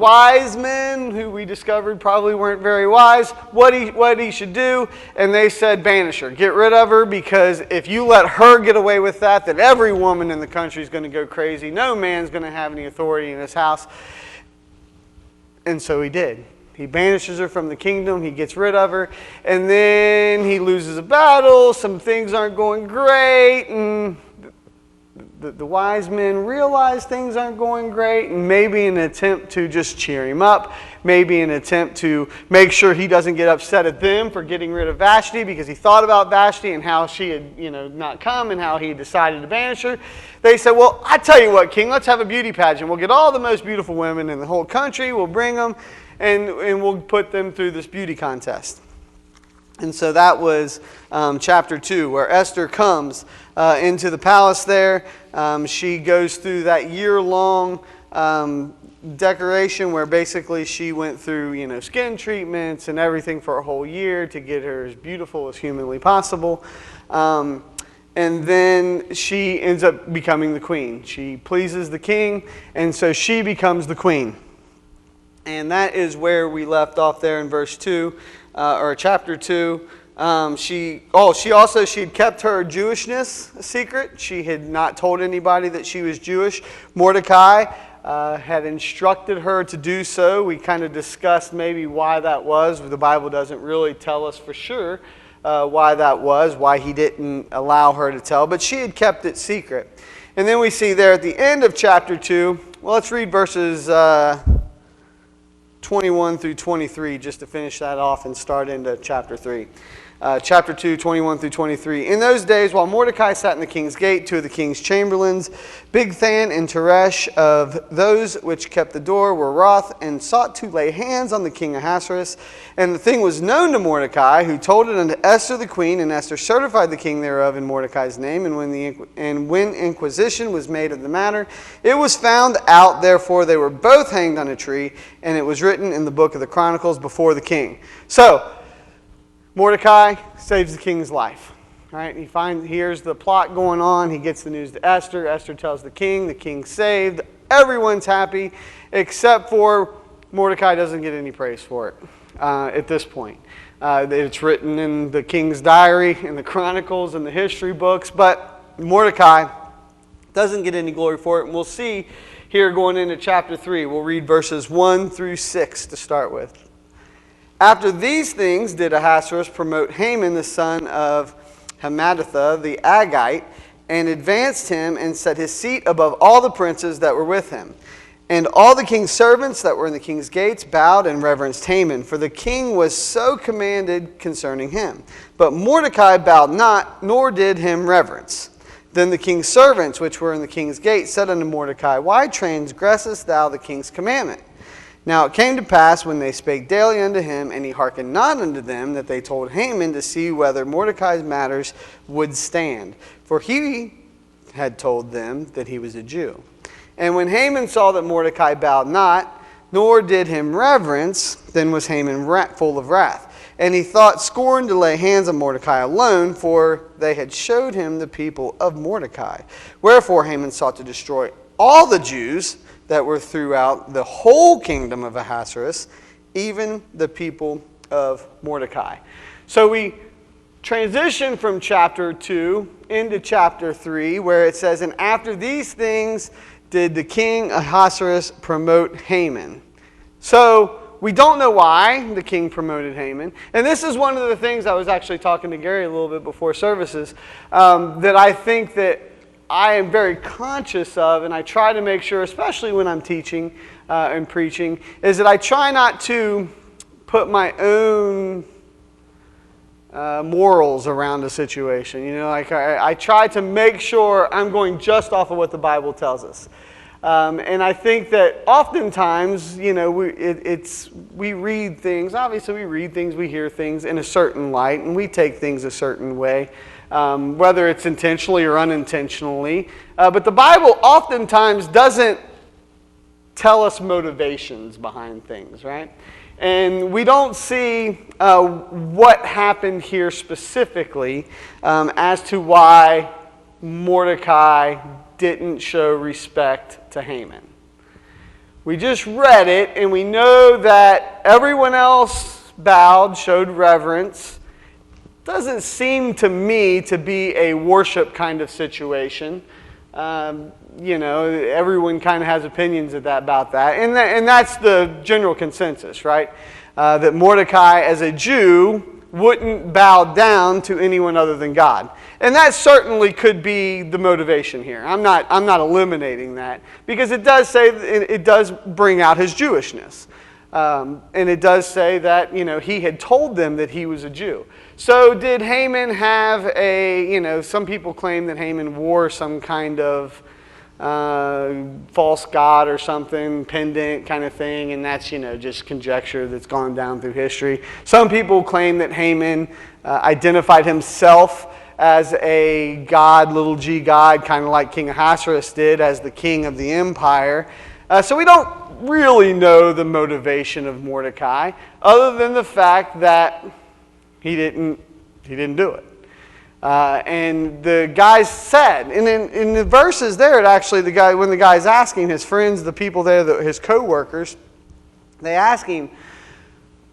wise men, who we discovered probably weren't very wise, what he should do. And they said, banish her, get rid of her, because if you let her get away with that, then every woman in the country is going to go crazy. No man's going to have any authority in his house. And so he did. He banishes her from the kingdom. He gets rid of her. And then he loses a battle. Some things aren't going great. And the wise men realize things aren't going great, and maybe an attempt to just cheer him up, maybe an attempt to make sure he doesn't get upset at them for getting rid of Vashti, because he thought about Vashti and how she had, not come, and how he decided to banish her. They said, well, I tell you what, king, let's have a beauty pageant. We'll get all the most beautiful women in the whole country, we'll bring them, and we'll put them through this beauty contest. And so that was chapter 2, where Esther comes into the palace there. She goes through that year-long decoration where basically she went through, skin treatments and everything for a whole year to get her as beautiful as humanly possible. And then she ends up becoming the queen. She pleases the king, and so she becomes the queen. And that is where we left off there in verse 2. Or chapter 2, she had kept her Jewishness a secret. She had not told anybody that she was Jewish. Mordecai had instructed her to do so. We kind of discussed maybe why that was. The Bible doesn't really tell us for sure why that was, why he didn't allow her to tell, but she had kept it secret. And then we see there at the end of chapter 2, well, let's read verses 21 through 23, just to finish that off and start into chapter 3. Chapter 2, 21 through 23. In those days, while Mordecai sat in the king's gate, two of the king's chamberlains, Bigthan and Teresh, of those which kept the door, were wroth and sought to lay hands on the king Ahasuerus. And the thing was known to Mordecai, who told it unto Esther the queen, and Esther certified the king thereof in Mordecai's name. And when inquisition was made of the matter, it was found out, therefore they were both hanged on a tree, and it was written in the book of the Chronicles before the king. So, Mordecai saves the king's life. Right? He hears the plot going on. He gets the news to Esther. Esther tells the king's saved. Everyone's happy, except for Mordecai doesn't get any praise for it at this point. It's written in the king's diary, in the Chronicles, in the history books, but Mordecai doesn't get any glory for it. And we'll see here going into chapter 3. We'll read verses 1 through 6 to start with. After these things did Ahasuerus promote Haman the son of Hammedatha the Agagite, and advanced him and set his seat above all the princes that were with him. And all the king's servants that were in the king's gates bowed and reverenced Haman, for the king was so commanded concerning him. But Mordecai bowed not, nor did him reverence. Then the king's servants which were in the king's gate said unto Mordecai, Why transgressest thou the king's commandment? Now it came to pass, when they spake daily unto him, and he hearkened not unto them, that they told Haman to see whether Mordecai's matters would stand. For he had told them that he was a Jew. And when Haman saw that Mordecai bowed not, nor did him reverence, then was Haman full of wrath. And he thought scorn to lay hands on Mordecai alone, for they had showed him the people of Mordecai. Wherefore Haman sought to destroy all the Jews that were throughout the whole kingdom of Ahasuerus, even the people of Mordecai. So we transition from chapter 2 into chapter 3, where it says, And after these things did the king Ahasuerus promote Haman. So we don't know why the king promoted Haman. And this is one of the things I was actually talking to Gary a little bit before services, that I think that I am very conscious of, and I try to make sure, especially when I'm teaching and preaching, is that I try not to put my own morals around a situation. I try to make sure I'm going just off of what the Bible tells us. And I think that oftentimes, we read things. Obviously, we read things, we hear things in a certain light, and we take things a certain way. Whether it's intentionally or unintentionally. But the Bible oftentimes doesn't tell us motivations behind things, right? And we don't see what happened here specifically as to why Mordecai didn't show respect to Haman. We just read it, and we know that everyone else bowed, showed reverence. Doesn't seem to me to be a worship kind of situation. Everyone kind of has opinions about that. And that's the general consensus, right? That Mordecai, as a Jew, wouldn't bow down to anyone other than God. And that certainly could be the motivation here. I'm not eliminating that, because it does say, it does bring out his Jewishness. And it does say that, he had told them that he was a Jew. So did Haman have some people claim that Haman wore some kind of false god or something, pendant kind of thing, and that's, just conjecture that's gone down through history. Some people claim that Haman identified himself as a god, little g god, kind of like King Ahasuerus did, as the king of the empire. So we don't really know the motivation of Mordecai, other than the fact that he didn't do it. And the guys said, and in the verses there, when the guy's asking his friends, the people there, his co-workers, they ask him,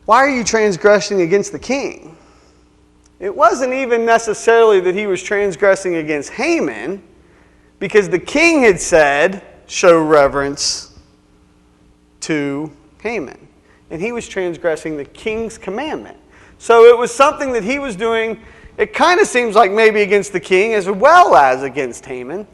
why are you transgressing against the king? It wasn't even necessarily that he was transgressing against Haman, because the king had said, show reverence to Haman. And he was transgressing the king's commandment. So it was something that he was doing. It kind of seems like maybe against the king as well as against Haman.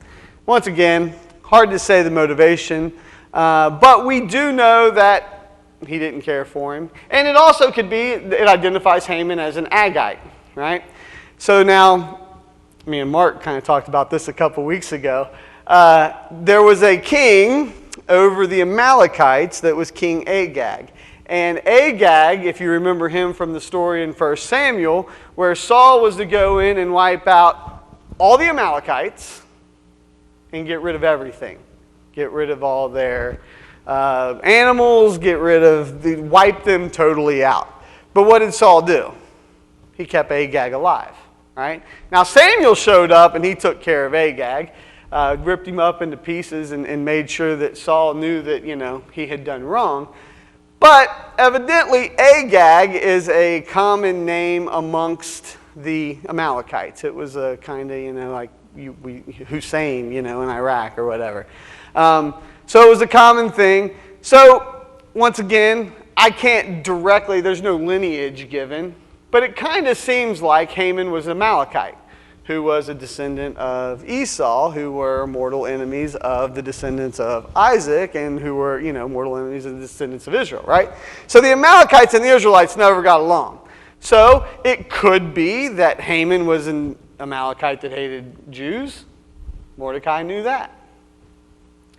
Once again, hard to say the motivation, but we do know that he didn't care for him. And it also could be, it identifies Haman as an Agite, right? So now, me and Mark kind of talked about this a couple weeks ago. There was a king over the Amalekites that was King Agag. And Agag, if you remember him from the story in 1 Samuel, where Saul was to go in and wipe out all the Amalekites and get rid of everything. Get rid of all their animals, wipe them totally out. But what did Saul do? He kept Agag alive, right? Now Samuel showed up and he took care of Agag, ripped him up into pieces and made sure that Saul knew that, he had done wrong. But evidently, Agag is a common name amongst the Amalekites. It was a kind of, like Hussein, in Iraq or whatever. So it was a common thing. So once again, I can't directly, there's no lineage given, but it kind of seems like Haman was an Amalekite, who was a descendant of Esau, who were mortal enemies of the descendants of Isaac, and who were, mortal enemies of the descendants of Israel, right? So the Amalekites and the Israelites never got along. So it could be that Haman was an Amalekite that hated Jews. Mordecai knew that.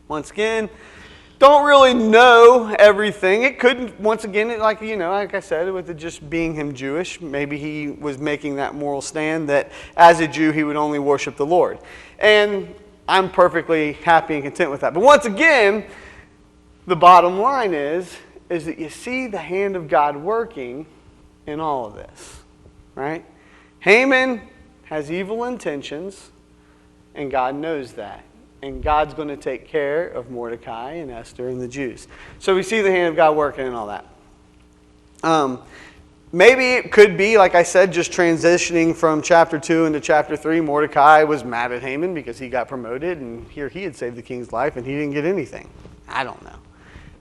Once again, don't really know everything. It could, once again, like I said, with it just being him Jewish, maybe he was making that moral stand that as a Jew he would only worship the Lord. And I'm perfectly happy and content with that. But once again, the bottom line is that you see the hand of God working in all of this, right? Haman has evil intentions, and God knows that. And God's going to take care of Mordecai and Esther and the Jews. So we see the hand of God working and all that. Maybe it could be, like I said, just transitioning from chapter 2 into chapter 3. Mordecai was mad at Haman because he got promoted, and here he had saved the king's life, and he didn't get anything. I don't know.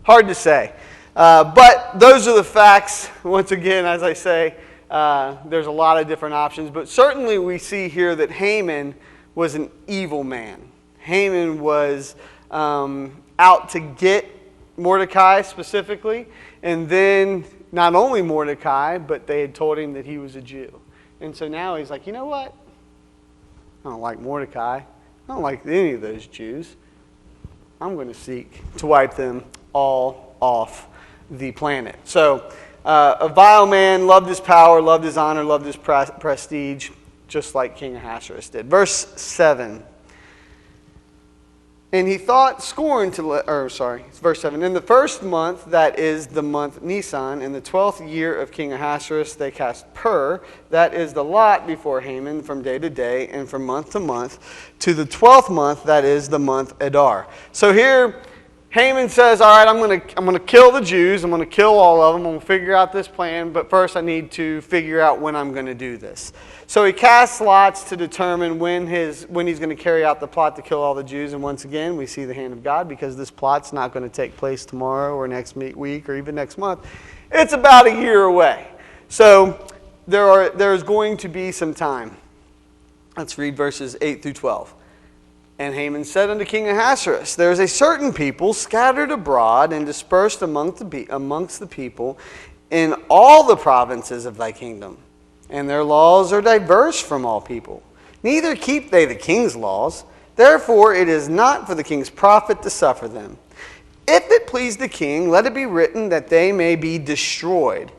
Hard to say. But those are the facts. Once again, as I say, there's a lot of different options. But certainly we see here that Haman was an evil man. Haman was out to get Mordecai specifically, and then not only Mordecai, but they had told him that he was a Jew. And so now he's like, you know what? I don't like Mordecai. I don't like any of those Jews. I'm going to seek to wipe them all off the planet. So a vile man, loved his power, loved his honor, loved his prestige, just like King Ahasuerus did. Verse 7. And he thought scorn it's verse 7. In the first month, that is the month Nisan, in the 12th year of King Ahasuerus, they cast pur, that is the lot before Haman from day to day and from month to month, to the 12th month, that is the month Adar. So here, Haman says, all right, I'm gonna kill the Jews. I'm going to kill all of them. I'm going to figure out this plan. But first I need to figure out when I'm going to do this. So he casts lots to determine when he's going to carry out the plot to kill all the Jews. And once again, we see the hand of God, because this plot's not going to take place tomorrow or next week or even next month. It's about a year away. So there's going to be some time. Let's read verses 8 through 12. And Haman said unto King Ahasuerus, there is a certain people scattered abroad and dispersed amongst the people in all the provinces of thy kingdom. And their laws are diverse from all people. Neither keep they the king's laws. Therefore it is not for the king's profit to suffer them. If it please the king, let it be written that they may be destroyed.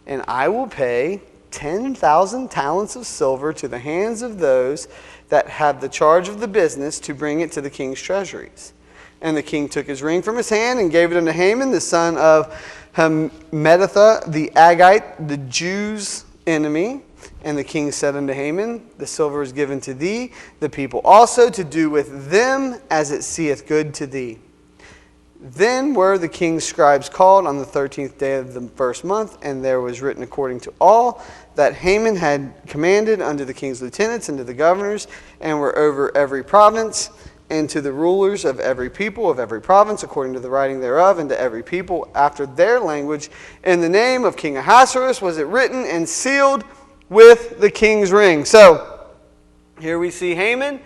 And I will pay 10,000 talents of silver to the hands of those that have the charge of the business to bring it to the king's treasuries. And the king took his ring from his hand and gave it unto Haman, the son of Hammedatha the Agagite, the Jews' enemy. And the king said unto Haman, the silver is given to thee, the people also, to do with them as it seeth good to thee. Then were the king's scribes called on the 13th day of the first month, and there was written according to all that Haman had commanded unto the king's lieutenants and to the governors, and were over every province, and to the rulers of every people of every province, according to the writing thereof, and to every people after their language. In the name of King Ahasuerus was it written and sealed with the king's ring. So here we see Haman,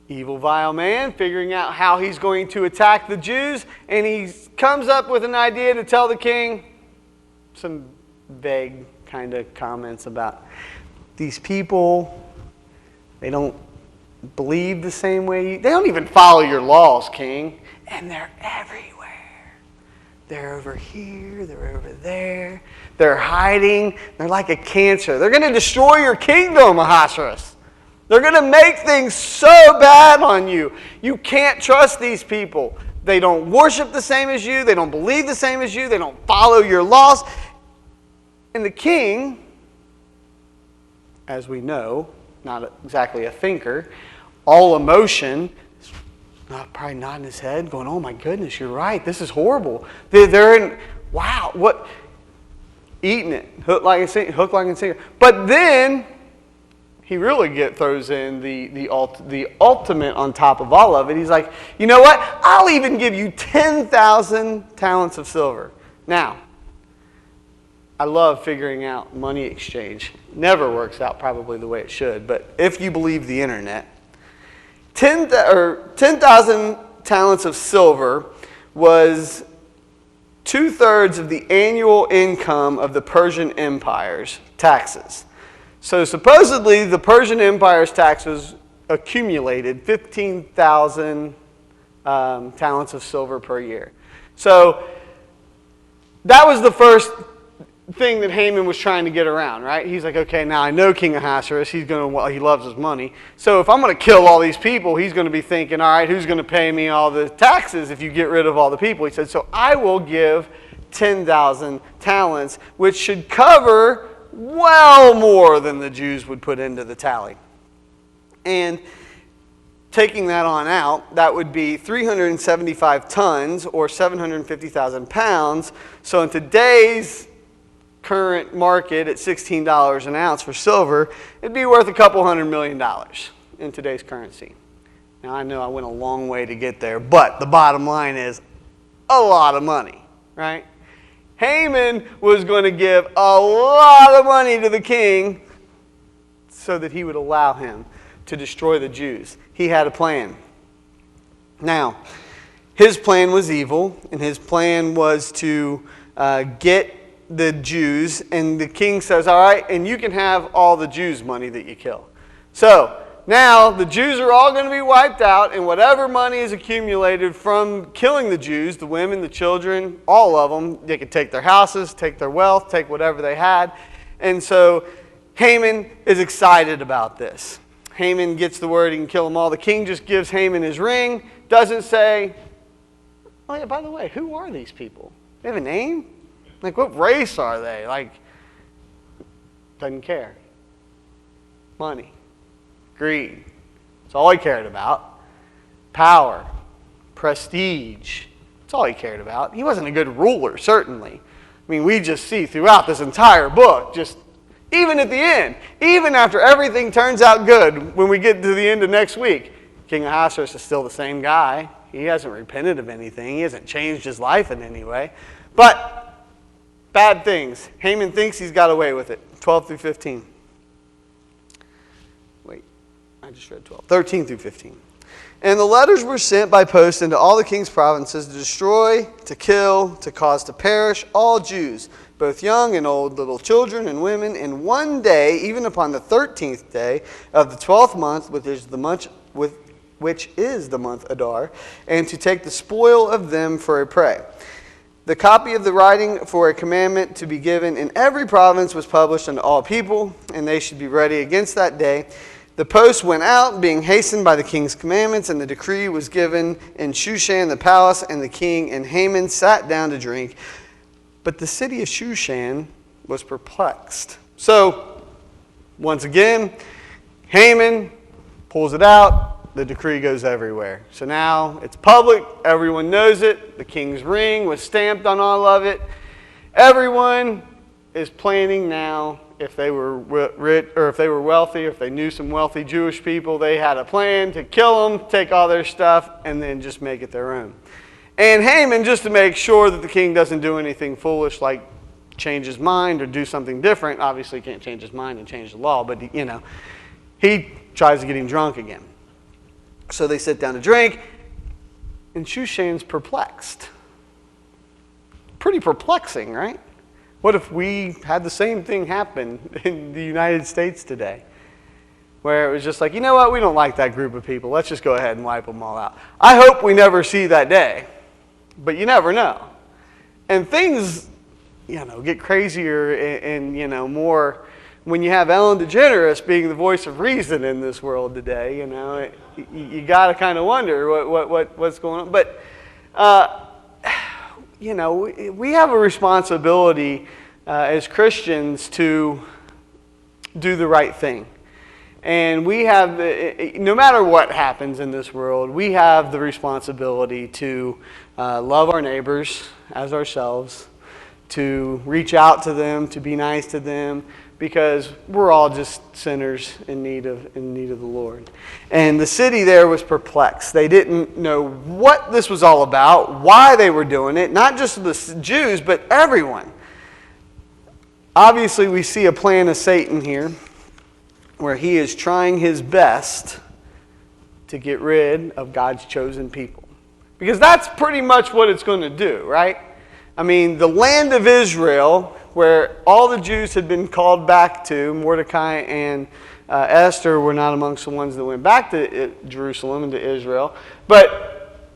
evil, vile man, figuring out how he's going to attack the Jews. And he comes up with an idea to tell the king some vague kind of comments about these people. They don't believe the same way. They don't even follow your laws, king. And they're everywhere. They're over here. They're over there. They're hiding. They're like a cancer. They're going to destroy your kingdom, Ahasuerus. They're going to make things so bad on you. You can't trust these people. They don't worship the same as you. They don't believe the same as you. They don't follow your laws. And the king, as we know, not exactly a thinker, all emotion, probably nodding his head, going, oh my goodness, you're right. This is horrible. They're in, wow, what? Eating it, hook, line, and sinker. But then he really throws in the ultimate on top of all of it. He's like, you know what? I'll even give you 10,000 talents of silver. Now, I love figuring out money exchange. Never works out probably the way it should, but if you believe the internet, 10,000 talents of silver was 2/3 of the annual income of the Persian Empire's taxes. So supposedly the Persian Empire's taxes accumulated 15,000 talents of silver per year. So that was the first thing that Haman was trying to get around, right? He's like, okay, now I know King Ahasuerus. He loves his money. So if I'm going to kill all these people, he's going to be thinking, all right, who's going to pay me all the taxes if you get rid of all the people? He said, so I will give 10,000 talents, which should cover well more than the Jews would put into the tally. And taking that on out, that would be 375 tons or 750,000 pounds. So in today's current market at $16 an ounce for silver, it'd be worth a couple $100 million in today's currency. Now I know I went a long way to get there, but the bottom line is a lot of money, right? Haman was going to give a lot of money to the king so that he would allow him to destroy the Jews. He had a plan. Now, his plan was evil, and his plan was to get the Jews, and the king says, all right, and you can have all the Jews' money that you kill. So now the Jews are all going to be wiped out, and whatever money is accumulated from killing the Jews, the women, the children, all of them, they could take their houses, take their wealth, take whatever they had. And so Haman is excited about this. Haman gets the word he can kill them all. The king just gives Haman his ring, doesn't say, oh yeah, by the way, who are these people? They have a name? Like, what race are they? Like, doesn't care. Money. Greed. That's all he cared about. Power. Prestige. That's all he cared about. He wasn't a good ruler, certainly. I mean, we just see throughout this entire book, just even at the end, even after everything turns out good, when we get to the end of next week, King Ahasuerus is still the same guy. He hasn't repented of anything. He hasn't changed his life in any way. But bad things. Haman thinks he's got away with it. 12 through 15. Wait, I just read 12. 13 through 15. And the letters were sent by post into all the king's provinces to destroy, to kill, to cause to perish all Jews, both young and old, little children and women, in one day, even upon the 13th day of the 12th month, which is the month Adar, and to take the spoil of them for a prey. The copy of the writing for a commandment to be given in every province was published unto all people, and they should be ready against that day. The post went out, being hastened by the king's commandments, and the decree was given in Shushan the palace, and the king and Haman sat down to drink. But the city of Shushan was perplexed. So, once again, Haman pulls it out. The decree goes everywhere. So now it's public. Everyone knows it. The king's ring was stamped on all of it. Everyone is planning now. If they were rich, or if they were wealthy, or if they knew some wealthy Jewish people, they had a plan to kill them, take all their stuff, and then just make it their own. And Haman, just to make sure that the king doesn't do anything foolish like change his mind or do something different, obviously he can't change his mind and change the law, but he tries to get him drunk again. So they sit down to drink, and Shushan's perplexed. Pretty perplexing, right? What if we had the same thing happen in the United States today? Where it was just like, you know what, we don't like that group of people. Let's just go ahead and wipe them all out. I hope we never see that day. But you never know. And things, get crazier and more when you have Ellen DeGeneres being the voice of reason in this world today. You got to kind of wonder what's going on. But we have a responsibility as Christians to do the right thing. And we have, no matter what happens in this world, we have the responsibility to love our neighbors as ourselves, to reach out to them, to be nice to them, because we're all just sinners in need of the Lord. And the city there was perplexed. They didn't know what this was all about, why they were doing it, not just the Jews, but everyone. Obviously, we see a plan of Satan here, where he is trying his best to get rid of God's chosen people. Because that's pretty much what it's going to do, right? I mean, the land of Israel, where all the Jews had been called back to, Mordecai and Esther were not amongst the ones that went back to Jerusalem and to Israel, but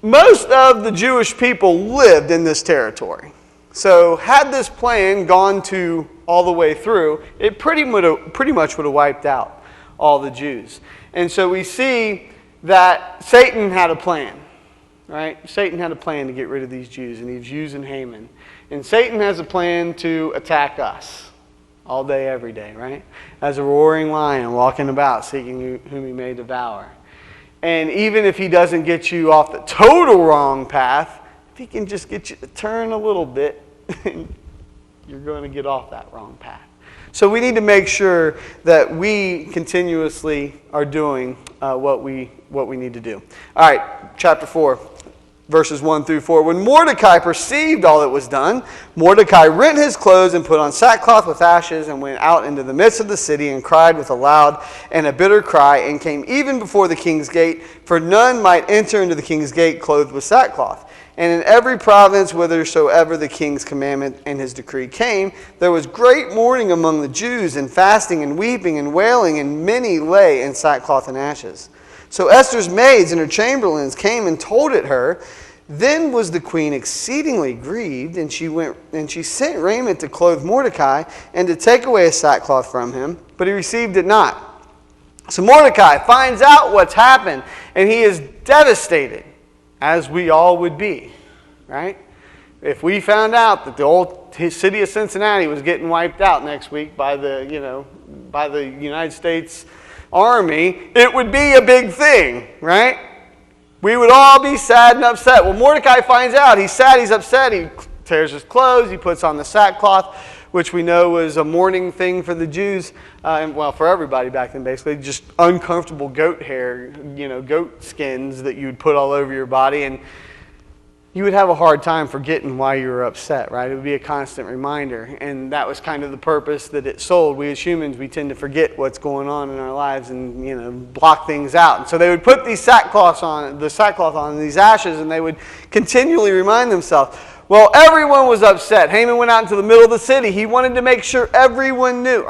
most of the Jewish people lived in this territory. So had this plan gone to all the way through, it pretty much would have wiped out all the Jews. And so we see that Satan had a plan, right? Satan had a plan to get rid of these Jews, and he's using Haman. And Satan has a plan to attack us all day, every day, right? As a roaring lion walking about, seeking whom he may devour. And even if he doesn't get you off the total wrong path, if he can just get you to turn a little bit, you're going to get off that wrong path. So we need to make sure that we continuously are doing what we need to do. All right, chapter 4. Verses 1 through 4. When Mordecai perceived all that was done, Mordecai rent his clothes and put on sackcloth with ashes and went out into the midst of the city and cried with a loud and a bitter cry and came even before the king's gate, for none might enter into the king's gate clothed with sackcloth. And in every province whithersoever the king's commandment and his decree came, there was great mourning among the Jews, and fasting and weeping and wailing, and many lay in sackcloth and ashes. So Esther's maids and her chamberlains came and told it her. Then was the queen exceedingly grieved, and she sent raiment to clothe Mordecai and to take away a sackcloth from him, but he received it not. So Mordecai finds out what's happened, and he is devastated, as we all would be, right? If we found out that the old city of Cincinnati was getting wiped out next week by the United States Army, it would be a big thing, right? we would all be sad and upset. Well, Mordecai finds out. He's sad, he's upset. He tears his clothes. He puts on the sackcloth, which we know was a mourning thing for the Jews, and well, for everybody back then, basically. Just uncomfortable goat hair, goat skins that you would put all over your body. And you would have a hard time forgetting why you were upset, right? It would be a constant reminder. And that was kind of the purpose that it sold. We as humans, we tend to forget what's going on in our lives and, block things out. And so they would put the sackcloth on these ashes, and they would continually remind themselves. Well, everyone was upset. Haman went out into the middle of the city. He wanted to make sure everyone knew,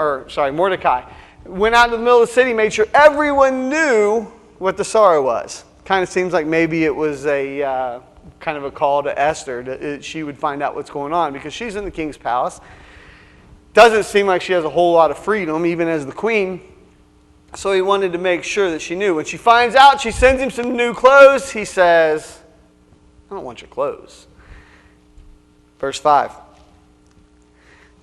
Mordecai went out into the middle of the city, made sure everyone knew what the sorrow was. Kind of seems like maybe it was a kind of a call to Esther that she would find out what's going on, because she's in the king's palace. Doesn't seem like she has a whole lot of freedom, even as the queen. So he wanted to make sure that she knew. When she finds out, she sends him some new clothes. He says, I don't want your clothes. Verse 5.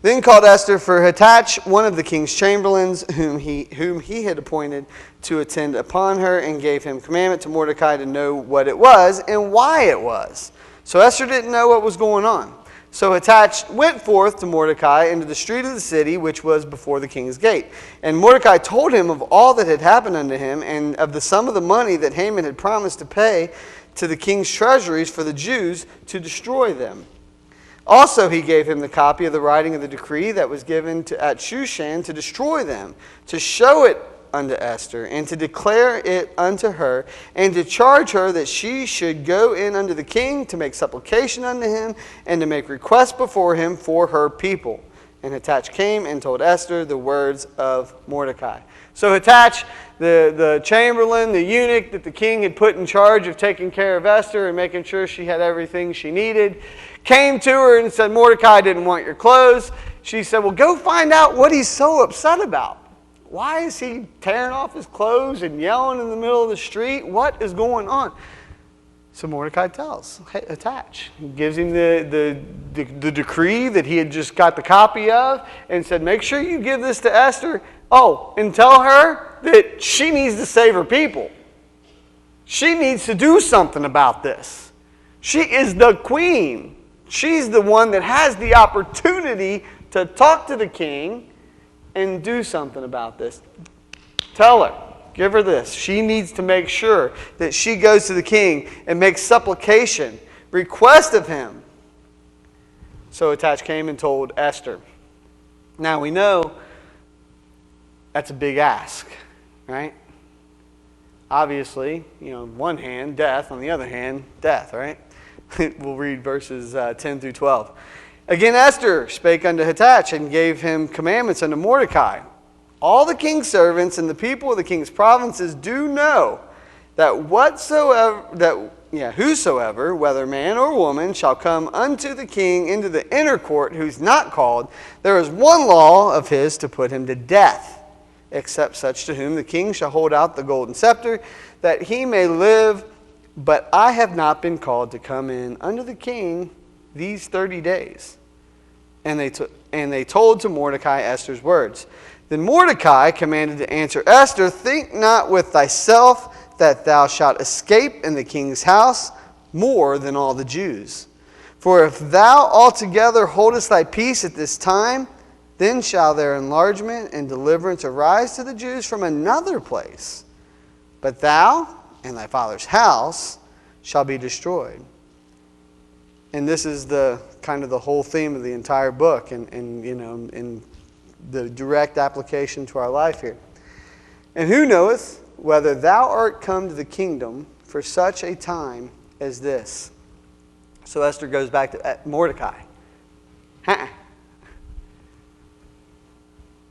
Then called Esther for Hathach, one of the king's chamberlains, whom he had appointed to attend upon her, and gave him commandment to Mordecai to know what it was and why it was. So Esther didn't know what was going on. So Hathach went forth to Mordecai into the street of the city, which was before the king's gate. And Mordecai told him of all that had happened unto him, and of the sum of the money that Haman had promised to pay to the king's treasuries for the Jews to destroy them. Also he gave him the copy of the writing of the decree that was given at Shushan to destroy them, to show it unto Esther, and to declare it unto her, and to charge her that she should go in unto the king to make supplication unto him, and to make request before him for her people. And Hathach came and told Esther the words of Mordecai. So Hathach, the chamberlain, the eunuch that the king had put in charge of taking care of Esther and making sure she had everything she needed, came to her and said, Mordecai didn't want your clothes. She said, well, go find out what he's so upset about. Why is he tearing off his clothes and yelling in the middle of the street? What is going on? So Mordecai tells Hathach. He gives him the decree that he had just got the copy of, and said, make sure you give this to Esther. Oh, and tell her that she needs to save her people. She needs to do something about this. She is the queen. She's the one that has the opportunity to talk to the king and do something about this. Tell her. Give her this. She needs to make sure that she goes to the king and makes supplication, request of him. So Hathach came and told Esther. Now we know that's a big ask, right? Obviously, on one hand, death. On the other hand, death, right? We'll read verses 10 through 12. Again, Esther spake unto Hathach and gave him commandments unto Mordecai. All the king's servants and the people of the king's provinces do know that whosoever, whether man or woman, shall come unto the king into the inner court, who's not called, there is one law of his to put him to death, except such to whom the king shall hold out the golden scepter, that he may live. But I have not been called to come in unto the king these 30 days. And they told to Mordecai Esther's words. Then Mordecai commanded to answer Esther, think not with thyself that thou shalt escape in the king's house more than all the Jews. For if thou altogether holdest thy peace at this time, then shall their enlargement and deliverance arise to the Jews from another place. But thou and thy father's house shall be destroyed. And this is the kind of the whole theme of the entire book, and in the direct application to our life here. And who knoweth whether thou art come to the kingdom for such a time as this? So Esther goes back to Mordecai.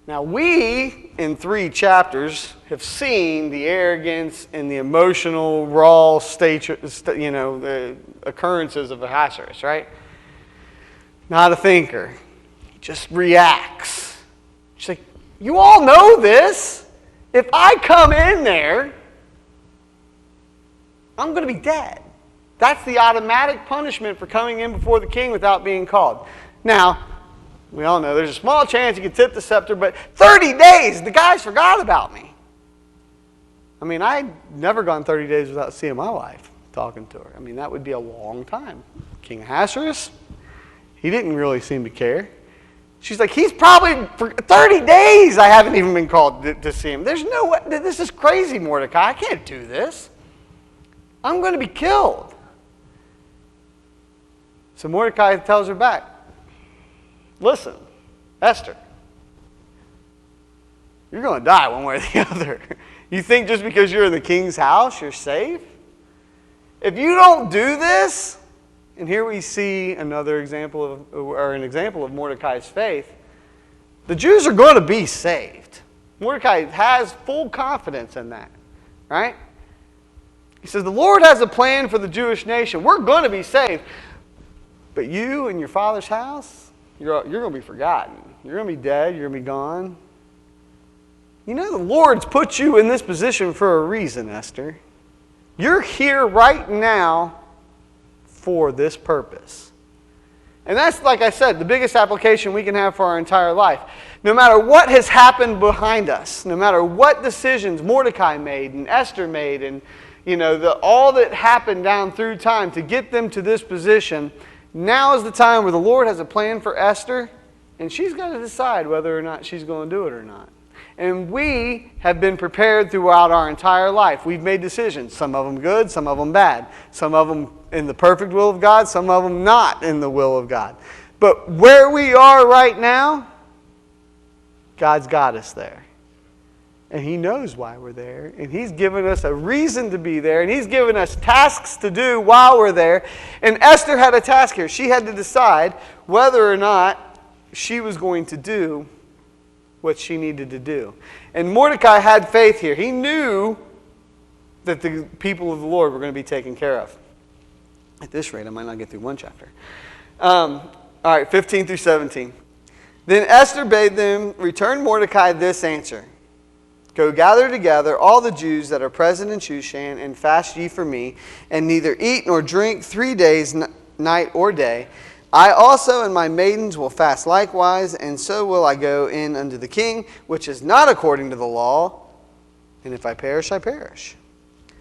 Now we, in 3 chapters, have seen the arrogance and the emotional, raw the occurrences of Ahasuerus, right? Not a thinker. He just reacts. She's like, you all know this. If I come in there, I'm going to be dead. That's the automatic punishment for coming in before the king without being called. Now, we all know there's a small chance you could tip the scepter, but 30 days, the guys forgot about me. I mean, I'd never gone 30 days without seeing my wife. talking to her. I mean, that would be a long time. King Ahasuerus, he didn't really seem to care. She's like, he's probably, for 30 days I haven't even been called to see him. There's no way, this is crazy, Mordecai. I can't do this. I'm going to be killed. So Mordecai tells her back, listen, Esther, you're going to die one way or the other. You think just because you're in the king's house, you're safe? If you don't do this, and here we see another example an example of Mordecai's faith, the Jews are going to be saved. Mordecai has full confidence in that, right? He says, the Lord has a plan for the Jewish nation. We're going to be saved. But you and your father's house, you're going to be forgotten. You're going to be dead. You're going to be gone. You know, the Lord's put you in this position for a reason, Esther. You're here right now for this purpose. And that's, like I said, the biggest application we can have for our entire life. No matter what has happened behind us, no matter what decisions Mordecai made and Esther made, and all that happened down through time to get them to this position, now is the time where the Lord has a plan for Esther, and she's got to decide whether or not she's going to do it or not. And we have been prepared throughout our entire life. We've made decisions, some of them good, some of them bad. Some of them in the perfect will of God, some of them not in the will of God. But where we are right now, God's got us there. And He knows why we're there. And He's given us a reason to be there. And He's given us tasks to do while we're there. And Esther had a task here. She had to decide whether or not she was going to do what she needed to do. And Mordecai had faith here. He knew that the people of the Lord were going to be taken care of. At this rate, I might not get through one chapter. All right, 15 through 17. Then Esther bade them return Mordecai this answer. Go gather together all the Jews that are present in Shushan, and fast ye for me, and neither eat nor drink 3 days, night or day. I also and my maidens will fast likewise, and so will I go in unto the king, which is not according to the law, and if I perish, I perish.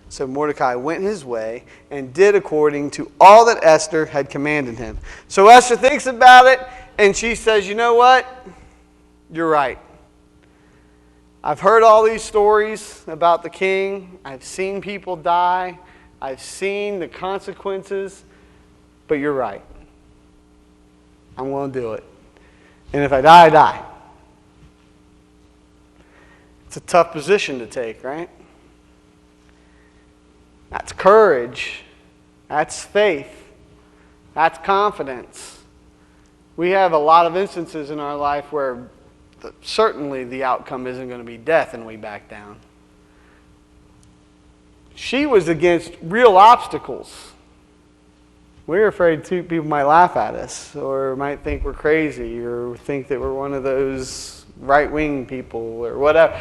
So Mordecai went his way and did according to all that Esther had commanded him. So Esther thinks about it, and she says, you know what? You're right. I've heard all these stories about the king. I've seen people die. I've seen the consequences. But you're right. I'm going to do it. And if I die, I die. It's a tough position to take, right? That's courage. That's faith. That's confidence. We have a lot of instances in our life where certainly the outcome isn't going to be death and we back down. She was against real obstacles. We're afraid people might laugh at us or might think we're crazy or think that we're one of those right-wing people or whatever.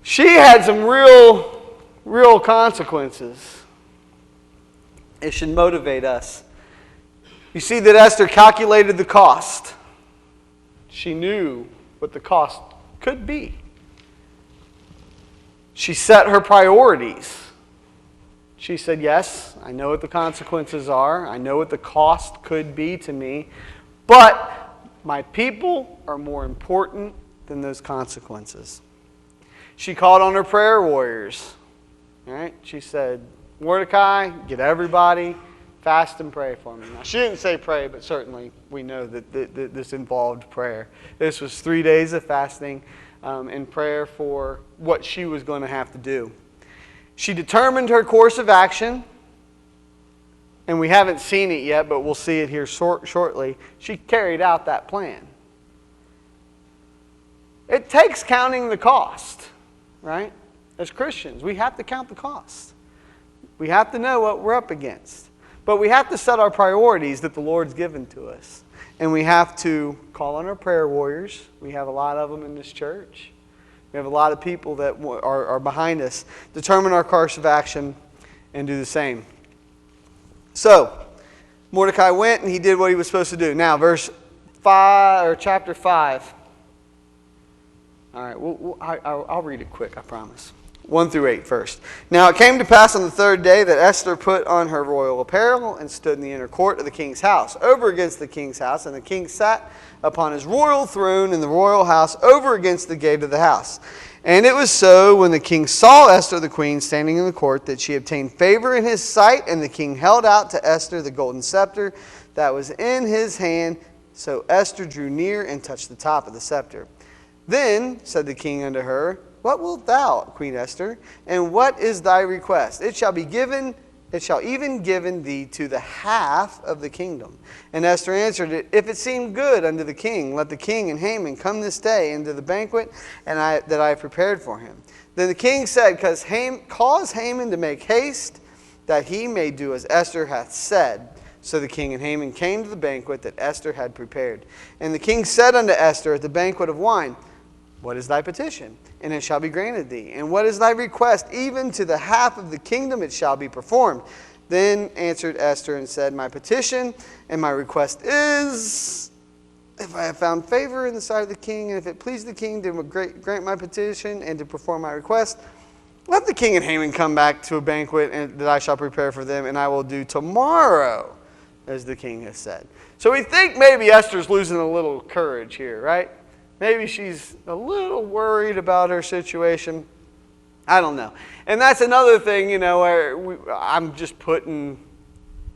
She had some real consequences. It should motivate us. You see that Esther calculated the cost. She knew what the cost could be. She set her priorities. She said, yes, I know what the consequences are. I know what the cost could be to me. But my people are more important than those consequences. She called on her prayer warriors. All right? She said, Mordecai, get everybody, fast and pray for me. Now, she didn't say pray, but certainly we know that this involved prayer. This was 3 days of fasting and prayer for what she was going to have to do. She determined her course of action, and we haven't seen it yet, but we'll see it here shortly. She carried out that plan. It takes counting the cost, right? As Christians, we have to count the cost. We have to know what we're up against. But we have to set our priorities that the Lord's given to us. And we have to call on our prayer warriors. We have a lot of them in this church. We have a lot of people that are behind us. Determine our course of action and do the same. So, Mordecai went and he did what he was supposed to do. Now, chapter 5. All right, I'll read it quick, I promise. 1 through 8 first. Now it came to pass on the third day that Esther put on her royal apparel and stood in the inner court of the king's house, over against the king's house. And the king sat upon his royal throne in the royal house, over against the gate of the house. And it was so, when the king saw Esther the queen standing in the court, that she obtained favor in his sight. And the king held out to Esther the golden scepter that was in his hand. So Esther drew near and touched the top of the scepter. Then said the king unto her, What wilt thou, Queen Esther? And what is thy request? It shall even given thee to the half of the kingdom. And Esther answered, If it seem good unto the king, let the king and Haman come this day into the banquet that I have prepared for him. Then the king said, Cause Haman to make haste, that he may do as Esther hath said. So the king and Haman came to the banquet that Esther had prepared. And the king said unto Esther at the banquet of wine, What is thy petition? And it shall be granted thee. And what is thy request? Even to the half of the kingdom it shall be performed. Then answered Esther and said, My petition and my request is, if I have found favor in the sight of the king, and if it please the king to grant my petition and to perform my request, let the king and Haman come back to a banquet that I shall prepare for them, and I will do tomorrow as the king has said. So we think maybe Esther's losing a little courage here, right? Maybe she's a little worried about her situation. I don't know. And that's another thing, where I'm just putting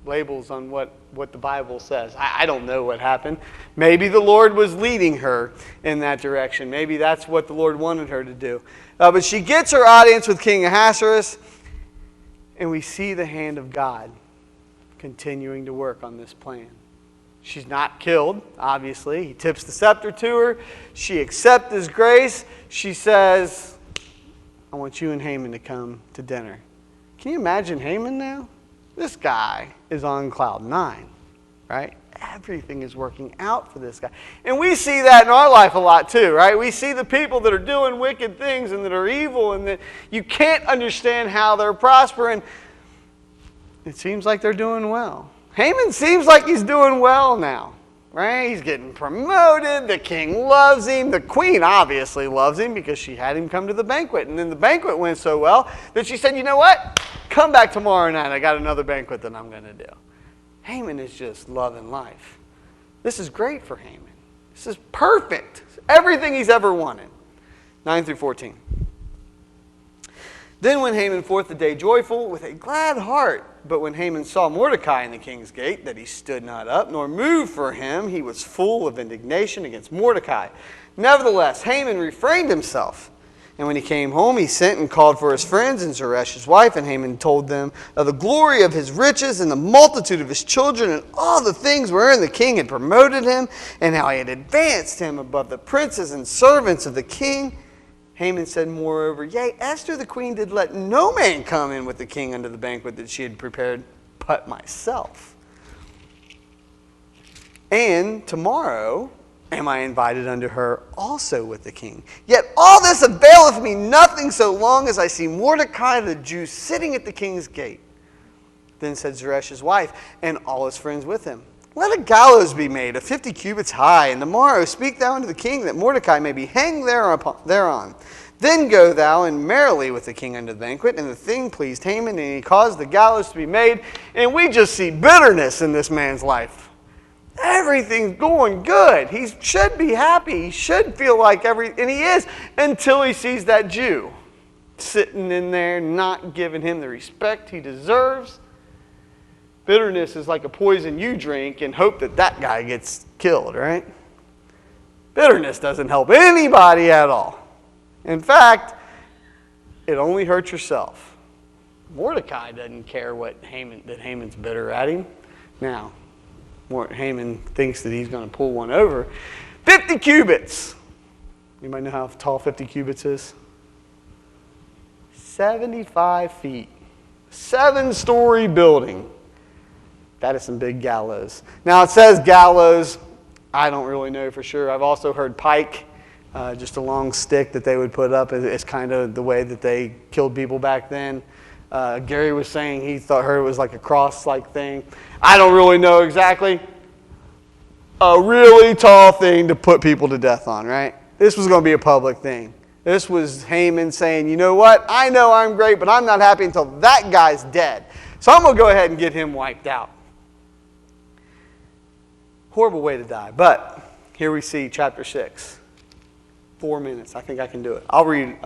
labels on what the Bible says. I don't know what happened. Maybe the Lord was leading her in that direction. Maybe that's what the Lord wanted her to do. But she gets her audience with King Ahasuerus, and we see the hand of God continuing to work on this plan. She's not killed, obviously. He tips the scepter to her. She accepts his grace. She says, I want you and Haman to come to dinner. Can you imagine Haman now? This guy is on cloud 9, right? Everything is working out for this guy. And we see that in our life a lot too, right? We see the people that are doing wicked things and that are evil and that you can't understand how they're prospering. It seems like they're doing well. Haman seems like he's doing well now, right? He's getting promoted. The king loves him. The queen obviously loves him because she had him come to the banquet. And then the banquet went so well that she said, you know what? Come back tomorrow night. I got another banquet that I'm going to do. Haman is just loving life. This is great for Haman. This is perfect. Everything he's ever wanted. 9 through 14. Then went Haman forth the day joyful with a glad heart. But when Haman saw Mordecai in the king's gate, that he stood not up, nor moved for him, he was full of indignation against Mordecai. Nevertheless, Haman refrained himself. And when he came home, he sent and called for his friends and Zeresh his wife, and Haman told them of the glory of his riches and the multitude of his children and all the things wherein the king had promoted him, and how he had advanced him above the princes and servants of the king. Haman said, moreover, Yea, Esther the queen did let no man come in with the king unto the banquet that she had prepared, but myself. And tomorrow am I invited unto her also with the king. Yet all this availeth me nothing so long as I see Mordecai the Jew sitting at the king's gate. Then said Zeresh his wife, and all his friends with him, Let a gallows be made of 50 cubits high, and tomorrow speak thou unto the king that Mordecai may be hanged thereon. Then go thou and merrily with the king unto the banquet. And the thing pleased Haman, and he caused the gallows to be made. And we just see bitterness in this man's life. Everything's going good. He should be happy. He should feel like and he is, until he sees that Jew sitting in there, not giving him the respect he deserves. Bitterness is like a poison you drink and hope that guy gets killed, right? Bitterness doesn't help anybody at all. In fact, it only hurts yourself. Mordecai doesn't care that Haman's bitter at him. Now, Haman thinks that he's going to pull one over. 50 cubits. Anybody know how tall 50 cubits is? 75 feet. 7-story building. That is some big gallows. Now it says gallows. I don't really know for sure. I've also heard pike. Just a long stick that they would put up. It's kind of the way that they killed people back then. Gary was saying he heard it was like a cross-like thing. I don't really know exactly. A really tall thing to put people to death on, right? This was going to be a public thing. This was Haman saying, you know what? I know I'm great, but I'm not happy until that guy's dead. So I'm going to go ahead and get him wiped out. Horrible way to die. But here we see chapter 6. 4 minutes. I think I can do it. I'll read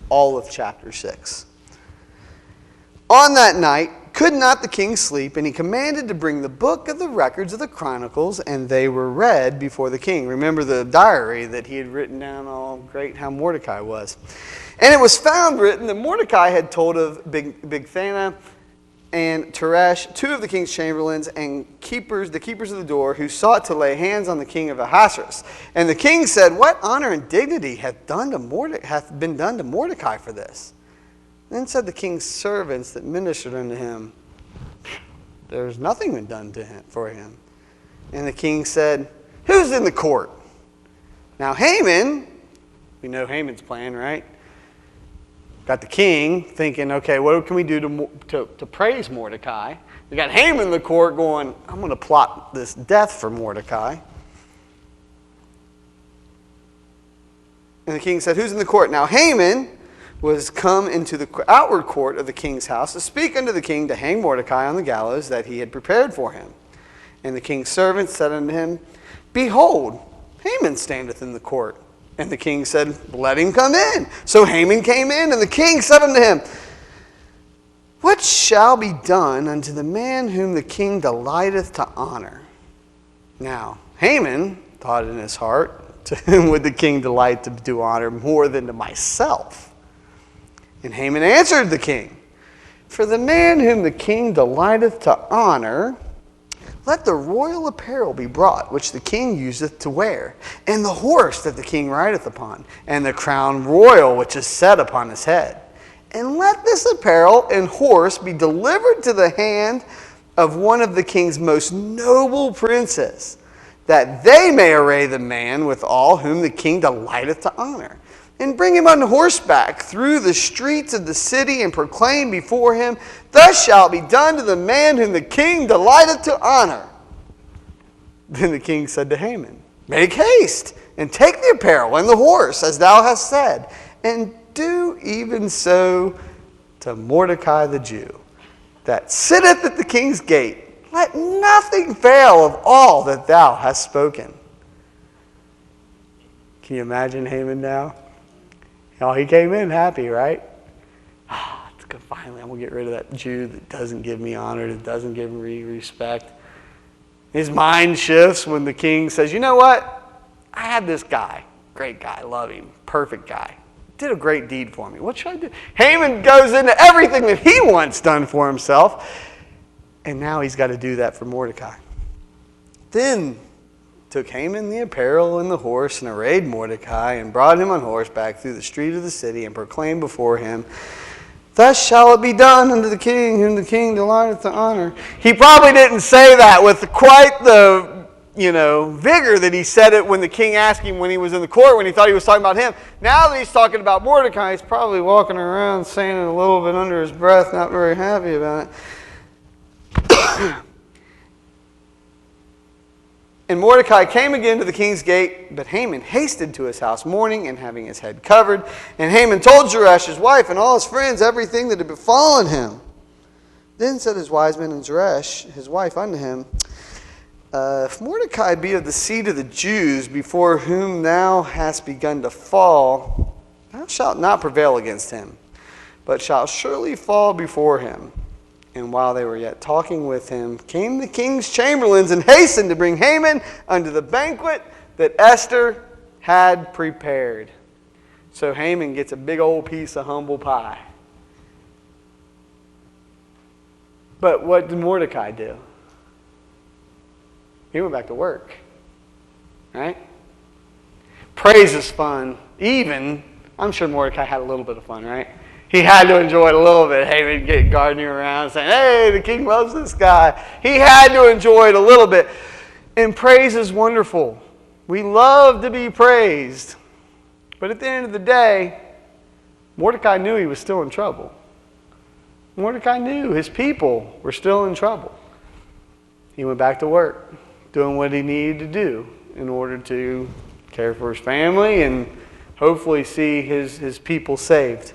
all of chapter 6. On that night, could not the king sleep, and he commanded to bring the book of the records of the Chronicles, and they were read before the king. Remember the diary that he had written down all great how Mordecai was. And it was found written that Mordecai had told of Bigthana and Teresh, two of the king's chamberlains and the keepers of the door, who sought to lay hands on the king of Ahasuerus. And the king said, what honor and dignity hath been done to Mordecai for this? Then said the king's servants that ministered unto him, there's nothing been done to him for him. And the king said, who's in the court? Now Haman, we know Haman's plan, right? Got the king thinking, okay, what can we do to praise Mordecai? We got Haman in the court going, I'm going to plot this death for Mordecai. And the king said, who's in the court? Now Haman was come into the outward court of the king's house to speak unto the king to hang Mordecai on the gallows that he had prepared for him. And the king's servants said unto him, behold, Haman standeth in the court. And the king said, let him come in. So Haman came in, and the king said unto him, what shall be done unto the man whom the king delighteth to honor? Now Haman thought in his heart, to whom would the king delight to do honor more than to myself? And Haman answered the king, for the man whom the king delighteth to honor, let the royal apparel be brought, which the king useth to wear, and the horse that the king rideth upon, and the crown royal which is set upon his head. And let this apparel and horse be delivered to the hand of one of the king's most noble princes, that they may array the man withal whom the king delighteth to honor. And bring him on horseback through the streets of the city, and proclaim before him, thus shall it be done to the man whom the king delighteth to honor. Then the king said to Haman, make haste, and take the apparel and the horse, as thou hast said, and do even so to Mordecai the Jew, that sitteth at the king's gate. Let nothing fail of all that thou hast spoken. Can you imagine Haman now? Oh, he came in happy, right? It's good. Finally, I'm going to get rid of that Jew that doesn't give me honor, that doesn't give me respect. His mind shifts when the king says, you know what? I had this guy. Great guy. Love him. Perfect guy. Did a great deed for me. What should I do? Haman goes into everything that he wants done for himself. And now he's got to do that for Mordecai. Then took Haman the apparel and the horse, and arrayed Mordecai, and brought him on horseback through the street of the city, and proclaimed before him, thus shall it be done unto the king whom the king delighteth to honor. He probably didn't say that with quite the vigor that he said it when the king asked him when he was in the court, when he thought he was talking about him. Now that he's talking about Mordecai, he's probably walking around saying it a little bit under his breath, not very happy about it. And Mordecai came again to the king's gate, but Haman hasted to his house mourning and having his head covered. And Haman told Zeresh his wife and all his friends everything that had befallen him. Then said his wise men and Zeresh his wife unto him, if Mordecai be of the seed of the Jews, before whom thou hast begun to fall, thou shalt not prevail against him, but shalt surely fall before him. And while they were yet talking with him, came the king's chamberlains and hastened to bring Haman unto the banquet that Esther had prepared. So Haman gets a big old piece of humble pie. But what did Mordecai do? He went back to work. Right? Praise is fun. Even, I'm sure Mordecai had a little bit of fun, right? He had to enjoy it a little bit. Hey, we'd get gardening around saying, hey, the king loves this guy. He had to enjoy it a little bit. And praise is wonderful. We love to be praised. But at the end of the day, Mordecai knew he was still in trouble. Mordecai knew his people were still in trouble. He went back to work, doing what he needed to do in order to care for his family and hopefully see his people saved.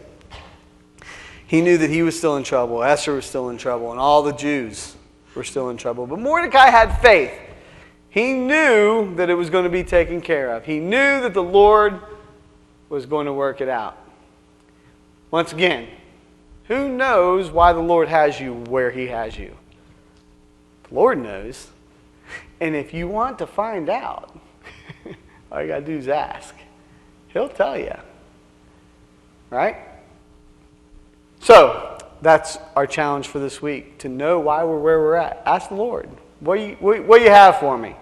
He knew that he was still in trouble. Esther was still in trouble. And all the Jews were still in trouble. But Mordecai had faith. He knew that it was going to be taken care of. He knew that the Lord was going to work it out. Once again, who knows why the Lord has you where he has you? The Lord knows. And if you want to find out, all you got to do is ask. He'll tell you. Right? So, that's our challenge for this week, to know why we're where we're at. Ask the Lord, what do you have for me?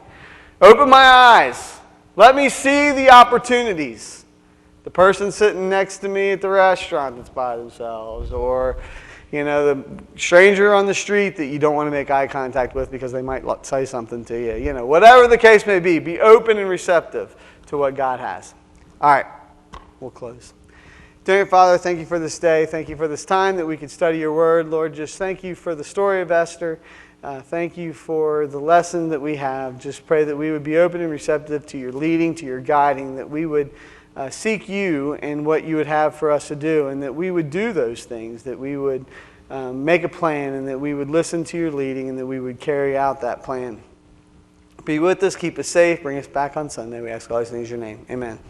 Open my eyes. Let me see the opportunities. The person sitting next to me at the restaurant that's by themselves, or the stranger on the street that you don't want to make eye contact with because they might say something to you. Whatever the case may be open and receptive to what God has. All right, we'll close. Dear Father, thank you for this day. Thank you for this time that we could study your word. Lord, just thank you for the story of Esther. Thank you for the lesson that we have. Just pray that we would be open and receptive to your leading, to your guiding, that we would seek you and what you would have for us to do, and that we would do those things, that we would make a plan, and that we would listen to your leading, and that we would carry out that plan. Be with us, keep us safe, bring us back on Sunday. We ask all these things in your name. Amen.